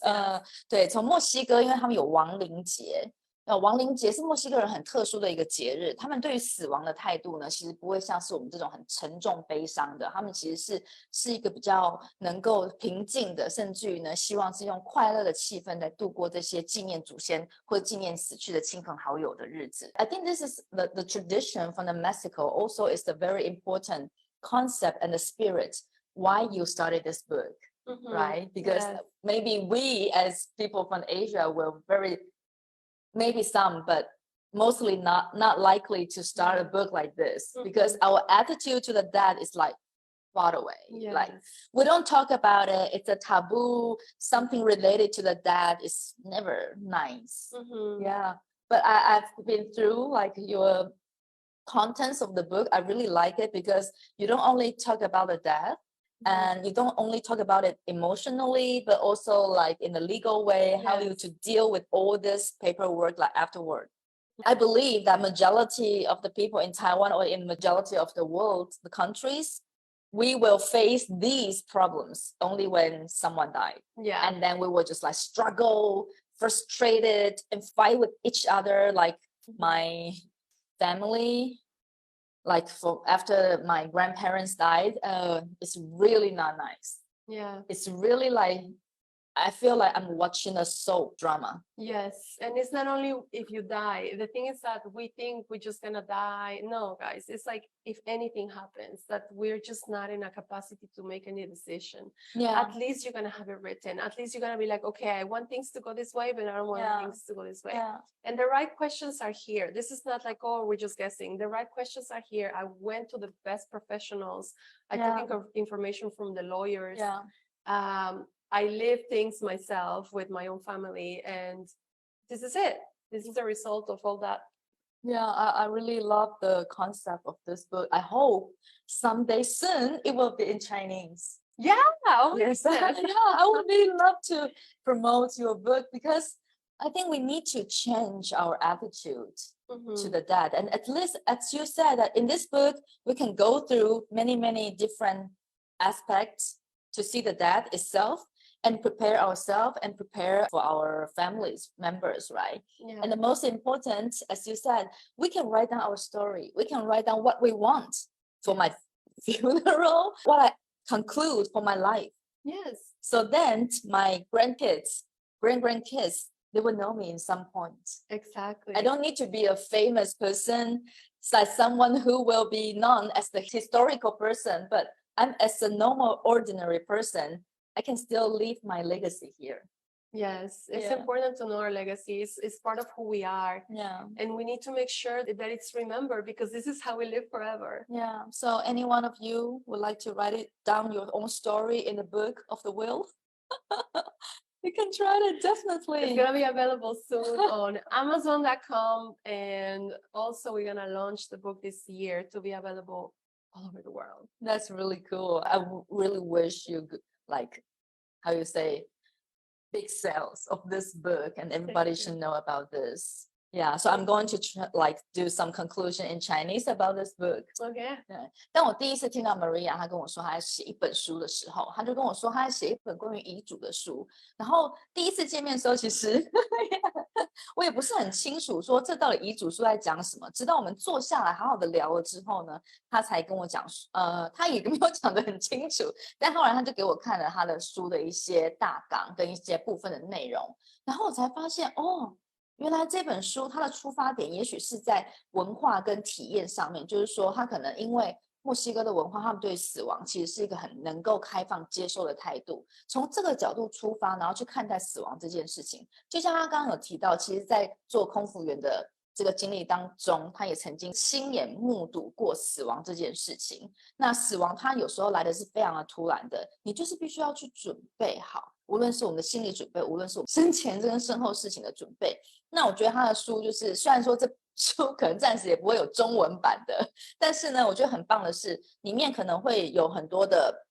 对，从墨西哥，因为他们有亡灵节。亡灵节是墨西哥人很特殊的一个节日，他们对于死亡的态度呢，其实不会像是我们这种很沉重悲伤的，他们其实是一个比较能够平静的，甚至于呢，希望是用快乐的气氛来度过这些纪念祖先或纪念死去的亲朋好友的日子。I think this is the tradition from the Mexico also is the very important concept and the spirit why you started this book, right? Because maybe we as people from Asia were very maybe some, but mostly not likely to start a book like this because our attitude to the dead is like far away. Like we don't talk about it. It's a taboo. Something related to the dead is never nice. Yeah. But I've been through like your contents of the book. I really like it because you don't only talk about the death, and you don't only talk about it emotionally, but also like in a legal way, how you to deal with all this paperwork like afterward. I believe that majority of the people in Taiwan or in majority of the world, the countries, we will face these problems only when someone died. Yeah. And then we will just like struggle, frustrated, and fight with each other. Like my family, like for after my grandparents died, it's really not nice. Yeah. It's really like I feel like I'm watching a soap drama. Yes. And it's not only if you die. The thing is that we think we're just gonna die. No, guys, it's like if anything happens, that we're just not in a capacity to make any decision. Yeah. At least you're gonna have it written. At least you're gonna be like, okay, I want things to go this way, but I don't want things to go this way. Yeah. And the right questions are here. This is not like, oh, we're just guessing. The right questions are here. I went to the best professionals. I took information from the lawyers. Yeah. I live things myself with my own family, and this is it. This is the result of all that. Yeah, I really love the concept of this book. I hope someday soon it will be in Chinese. Yeah. Yes. Yeah, I would really love to promote your book because I think we need to change our attitude to the dead. And at least, as you said, that in this book, we can go through many, many different aspects to see the death itself and prepare ourselves and prepare for our families members, right? Yeah. And the most important, as you said, we can write down our story. We can write down what we want for my funeral, what I conclude for my life. Yes. So then my grandkids, grandkids, they will know me in some point. Exactly. I don't need to be a famous person, like someone who will be known as the historical person, but I'm as a normal, ordinary person. I can still leave my legacy here. Yes, it's important to know our legacy. It's part of who we are. Yeah. And we need to make sure that it's remembered because this is how we live forever. Yeah. So any one of you would like to write it down your own story in the book of the will? You can try it, definitely. It's going to be available soon on Amazon.com. And also we're going to launch the book this year to be available all over the world. That's really cool. I really wish you like, how you say, big sales of this book, and everybody should know about this. Yeah, so I'm going to do some conclusion in Chinese about this book. Okay. 对，当我第一次听到 Maria 她跟我说她在写一本书的时候，她就跟我说她在写一本关于遗嘱的书。然后第一次见面的时候，其实我也不是很清楚说这到底遗嘱书在讲什么。直到我们坐下来好好的聊了之后呢，她才跟我讲，她也没有讲得很清楚。但后来她就给我看了她的书的一些大纲跟一些部分的内容，然后我才发现哦。原来这本书它的出发点也许是在文化跟体验上面，就是说它可能因为墨西哥的文化，他们对死亡其实是一个很能够开放接受的态度，从这个角度出发，然后去看待死亡这件事情。就像他刚刚有提到，其实在做空服员的这个经历当中，他也曾经亲眼目睹过死亡这件事情。那死亡它有时候来的是非常的突然的，你就是必须要去准备好，无论是我们的心理准备，无论是我们生前跟身后事情的准备。那我觉得他的书就是，虽然说这书可能暂时也不会有中文版的，但是呢，我觉得很棒的是，里面可能会有很多的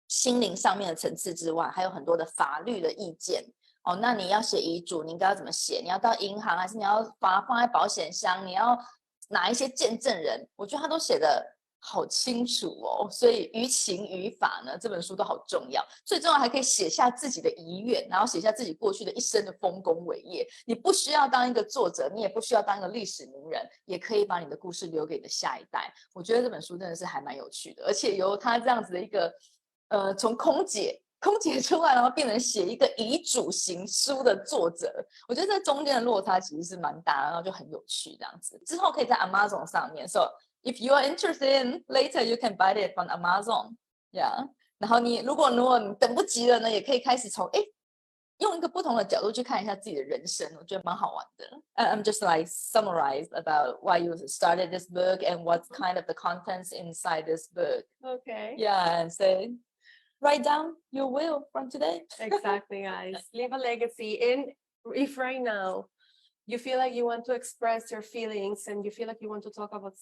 心灵上面的层次之外，还有很多的法律的意见。哦，那你要写遗嘱，你应该要怎么写？你要到银行，还是你要把它放在保险箱？你要哪一些见证人？我觉得他都写的好清楚哦，所以于情于法呢，这本书都好重要。最重要还可以写下自己的遗愿，然后写下自己过去的一生的丰功伟业。你不需要当一个作者，你也不需要当一个历史名人，也可以把你的故事留给你的下一代。我觉得这本书真的是还蛮有趣的，而且由他这样子的一个从空姐出来，然后变成写一个遗嘱型书的作者，我觉得这中间的落差其实是蛮大，然后就很有趣这样子。之后可以在 Amazon 上面 ，so if you are interested in later, you can buy it from Amazon. Yeah. 然后如果你等不及了呢，也可以开始用一个不同的角度去看一下自己的人生，我觉得蛮好玩的。I'm just like summarize about why you started this book and what's kind of the contents inside this book. Okay. Yeah, and say write down your will from today. Exactly, guys. Leave a legacy. And if right now you feel like you want to express your feelings and you feel like you want to talk about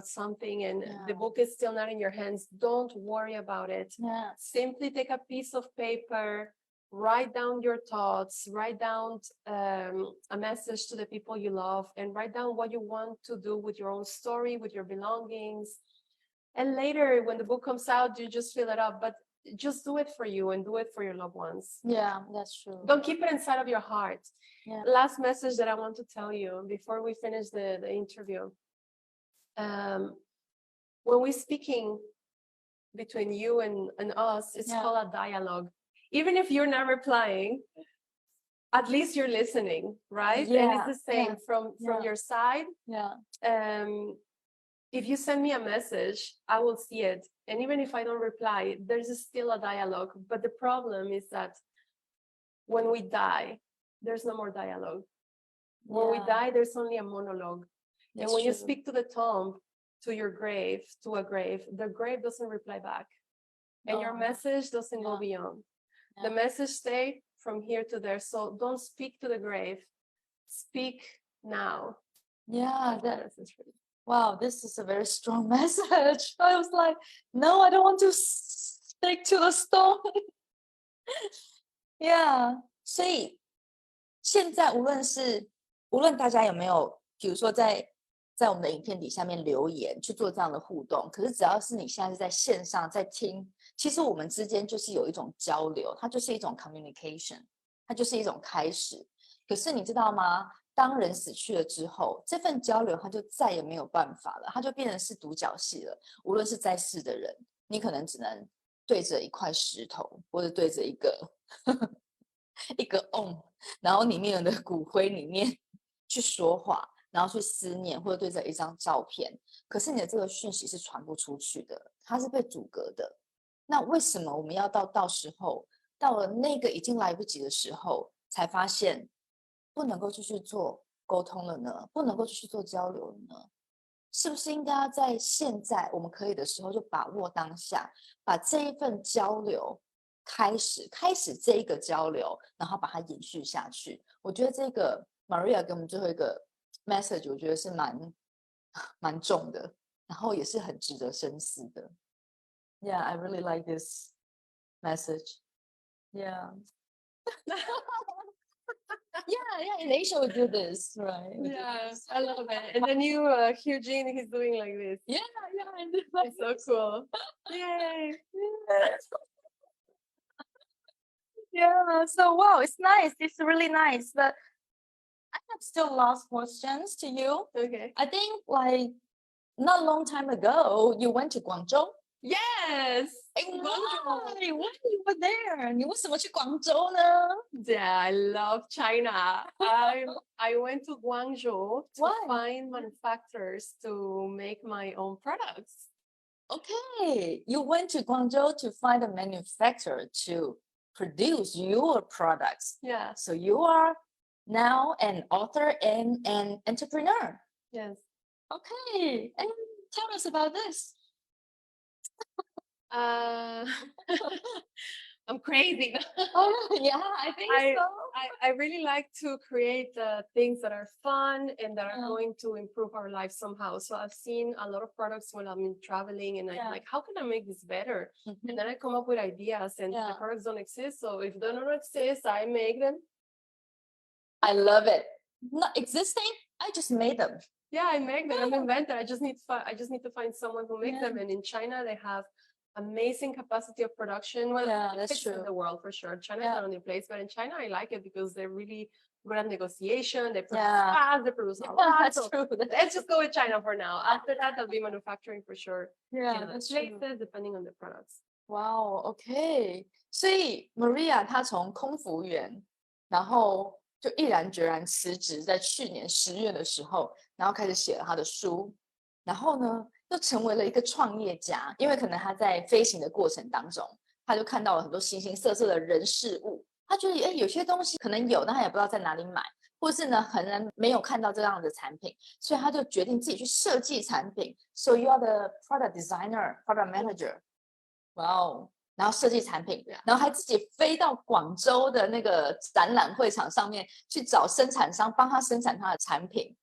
something and the book is still not in your hands, don't worry about it. Yeah. Simply take a piece of paper, write down your thoughts, write down a message to the people you love, and write down what you want to do with your own story, with your belongings. And later, when the book comes out, you just fill it up. But just do it for you and do it for your loved ones. Yeah, that's true. Don't keep it inside of your heart. Yeah. Last message that I want to tell you before we finish the interview. When we're speaking between you and us, it's called a dialogue. Even if you're not replying, at least you're listening, right? Yeah. And it's the same from your side. Yeah. If you send me a message, I will see it. And even if I don't reply, there's still a dialogue. But the problem is that when we die, there's no more dialogue. When we die, there's only a monologue. And when you speak to the tomb, to your grave, to a grave, the grave doesn't reply back. And your message doesn't go beyond. The message stays from here to there. So don't speak to the grave. Speak now. Yeah. That's the message. Wow, this is a very strong message. I was like, no, I don't want to stick to the stone. Yeah. 所以现在无论大家有没有，比如说在我们的影片底下面留言去做这样的互动，可是只要是你现在是在线上在听，其实我们之间就是有一种交流，它就是一种 communication， 它就是一种开始。可是你知道吗？当人死去了之后，这份交流它就再也没有办法了，它就变成是独角戏了。无论是在世的人，你可能只能对着一块石头，或者对着一个一个然后里面的骨灰里面去说话，然后去思念，或者对着一张照片。可是你的这个讯息是传不出去的，它是被阻隔的。那为什么我们要到时候，到了那个已经来不及的时候，才发现不能够继续做沟通了呢？不能够继续做交流了呢？是不是应该要在现在我们可以的时候就把握当下，把这一份交流开始这一个交流，然后把它延续下去？我觉得这个 Maria 给我们最后一个 message， 我觉得是蛮重的。然后也是很值得深思的。Yeah, I really like this message. Yeah. Yeah, in Asia we do this, right? We do Yeah, this. I love it. And then you, Eugene, he's doing like this. Yeah, It's so cool. Yay. Yeah, so wow, it's nice. It's really nice. But I have still last questions to you. Okay. I think like not a long time ago, you went to Guangzhou. Yes. Why? When you were there? 你为什么去广州呢？ Yeah, I love China. I went to Guangzhou to Why? find manufacturers to make my own products. Okay, you went to Guangzhou to find a manufacturer to produce your products. Yeah. So you are now an author and an entrepreneur. Yes. Okay, and tell us about this. I'm crazy. Oh, yeah, I think so. I really like to create things that are fun and that are Yeah. going to improve our life somehow. So I've seen a lot of products when I'm traveling, and I'm Yeah. like, how can I make this better? Mhm. And then I come up with ideas, and the Yeah. products don't exist. So if they don't exist, I make them. I love it. Not existing, I just made them. Yeah, I make them. I'm an inventor. I just need to find someone who makes Yeah. them. And in China, they have amazing capacity of production. Well, Yeah, that's it's in true. the world for sure. China's Yeah. not only place, but in China, I like it because they're really good at negotiation. They produce Yeah. fast. They produce a Yeah, lot. that's So true. let's just go with China for now. After that, there'll be manufacturing for sure. Yeah, In other that's true. places, depending on the products. Wow, OK，所以 Maria 她从空服员，然后就毅然决然辞职，在去年10月的时候，然后开始写了她的书，然后呢，又成为了一个创业家，因为可能她在飞行的过程当中，她就看到了很多形形色色的人事物，她觉得有些东西可能有，但她也不知道在哪里买，或是呢，可能没有看到这样的产品，所以她就决定自己去设计产品。So you are the product designer, product manager. 哇哦，然后设计产品，然后还自己飞到广州的那个展览会场上面去找生产商，帮他生产他的产品。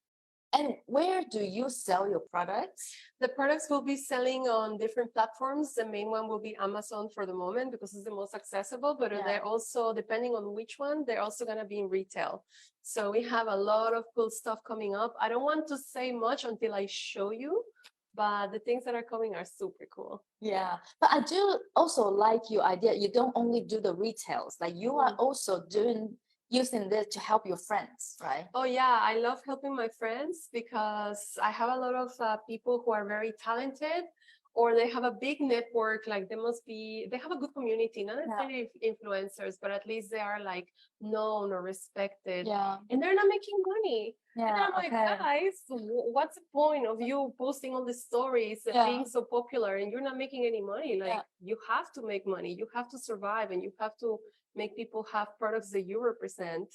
And where do you sell your products? The products will be selling on different platforms. The main one will be Amazon for the moment because it's the most accessible, but they're also, depending on which one, they're also going to be in retail. So we have a lot of cool stuff coming up. I don't want to say much until I show you, but the things that are coming are super cool. Yeah, but I do also like your idea. You don't only do the retails, like you are also using this to help your friends, right? Oh yeah, I love helping my friends because I have a lot of people who are very talented, or they have a big network. Like they have a good community, not necessarily influencers, but at least they are like known or respected. Yeah, and they're not making money. yeah. And I'm like, guys, what's the point of you posting all these stories and being so popular and you're not making any money? Like you have to make money, you have to survive, and you have to make people have products that you represent.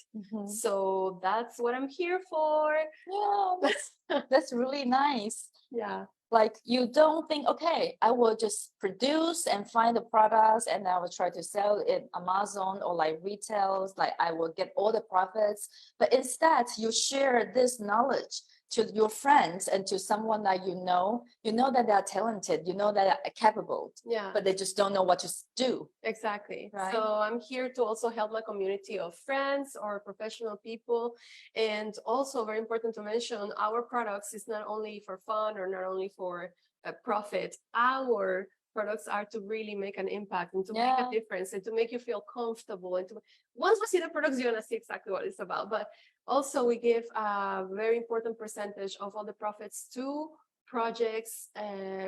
So that's what I'm here for. Yeah, that's really nice. Yeah. Like you don't think, okay, I will just produce and find the products and I will try to sell it Amazon or like retails, like I will get all the profits. But instead you share this knowledge to your friends and to someone that you know that they are talented, you know that they are capable, but they just don't know what to do. Exactly. Right? So I'm here to also help my community of friends or professional people. And also very important to mention, our products is not only for fun or not only for a profit. Our products are to really make an impact and to make a difference and to make you feel comfortable. And once we see the products, you're gonna see exactly what it's about. But also we give a very important percentage of all the profits to projects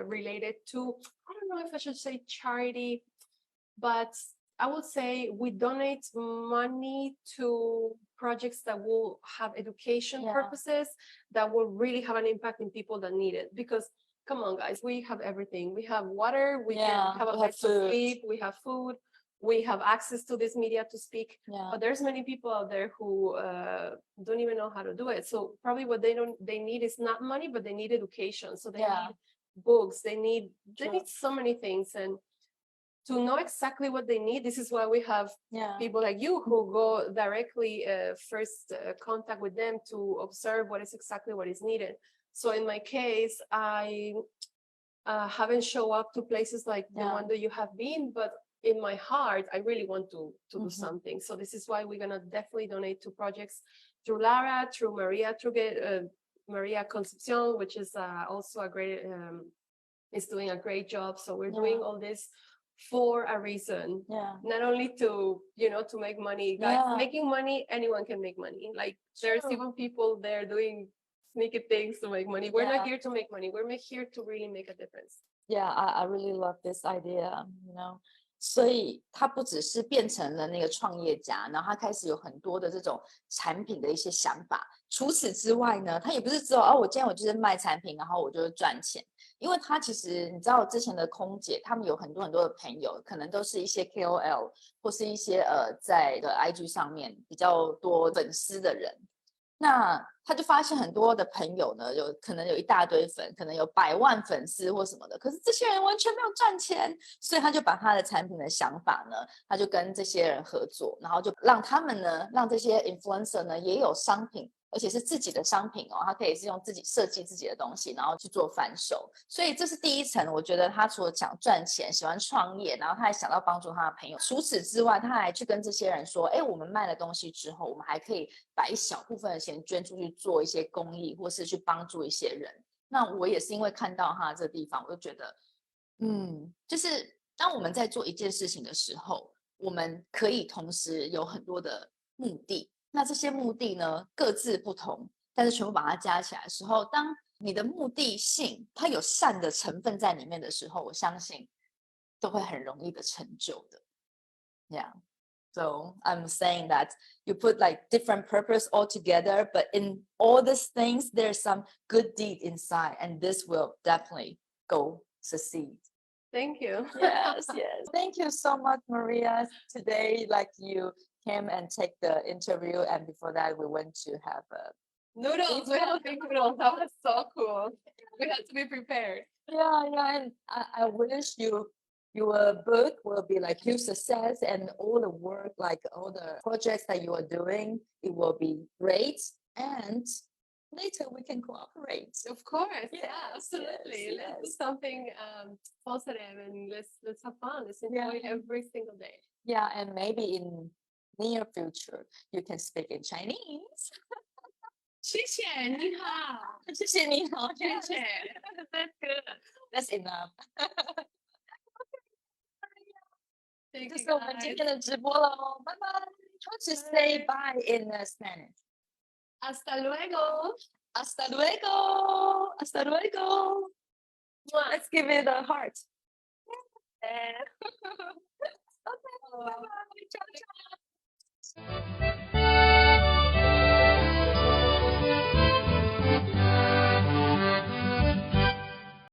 related to, I don't know if I should say charity, but I would say we donate money to projects that will have education purposes that will really have an impact in people that need it. Because come on, guys, we have everything. We have water, we can have a bed to sleep, we have food, we have access to this media to speak. But there's many people out there who don't even know how to do it. So probably what they need is not money, but they need education. So they need books, they need so many things. And to know exactly what they need, this is why we have people like you who go directly first contact with them to observe what is exactly what is needed. So in my case, I haven't show up to places like the one that you have been, but in my heart, I really want to do something. So this is why we're gonna definitely donate to projects through Lara, through Maria, through Maria Concepcion, which is also a great, is doing a great job. So we're doing all this for a reason, not only to, you know, to make money. Guys, making money, anyone can make money. Like there's even people there doing sneaky things to make money. We're not here to make money. We're here to really make a difference. Yeah, I really love this idea, you know. 所以他不只是变成了那个创业家，然后他开始有很多的这种产品的一些想法。除此之外呢，他也不是只有我今天我就是卖产品，然后我就是赚钱。因为他其实你知道之前的空姐，他们有很多的朋友，可能都是一些 KOL 或是一些在的 IG 上面比较多粉丝的人。那他就发现很多的朋友呢，可能有一大堆粉，可能有100万粉丝或什么的，可是这些人完全没有赚钱，所以他就把他的产品的想法呢，他就跟这些人合作，然后就让他们呢，让这些 influencer 呢也有商品，而且是自己的商品哦，他可以是用自己设计自己的东西，然后去做贩售。所以这是第一层，我觉得他除了想赚钱，喜欢创业，然后他还想到帮助他的朋友。除此之外，他还去跟这些人说，我们卖了东西之后，我们还可以把一小部分的钱捐出去做一些公益，或是去帮助一些人。那我也是因为看到他这个地方，我就觉得，就是当我们在做一件事情的时候，我们可以同时有很多的目的。那这些目的呢，各自不同，但是全部把它加起来的时候，当你的目的性它有善的成分在里面的时候，我相信都会很容易的成就的。Yeah. So I'm saying that you put like different purpose all together, but in all these things, there's some good deed inside, and this will definitely go succeed. Thank you. Yes. Thank you so much, Maria. Today, like you came and take the interview, and before that, we went to have noodles. We had big noodles. That was so cool. We had to be prepared. Yeah, and I wish your book will be like huge success, and all the work, like all the projects that you are doing, it will be great, and later we can cooperate. Of course, absolutely. Let's do something positive, and let's have fun. Let's enjoy every single day. Yeah, and maybe in near future you can speak in Chinese. 谢谢你好，谢谢你好，谢谢。That's good. That's enough. 这是我们今天的直播了，拜拜。How to say bye in Spanish? Hasta luego. Hasta luego. Hasta luego. Let's give it a heart. Okay.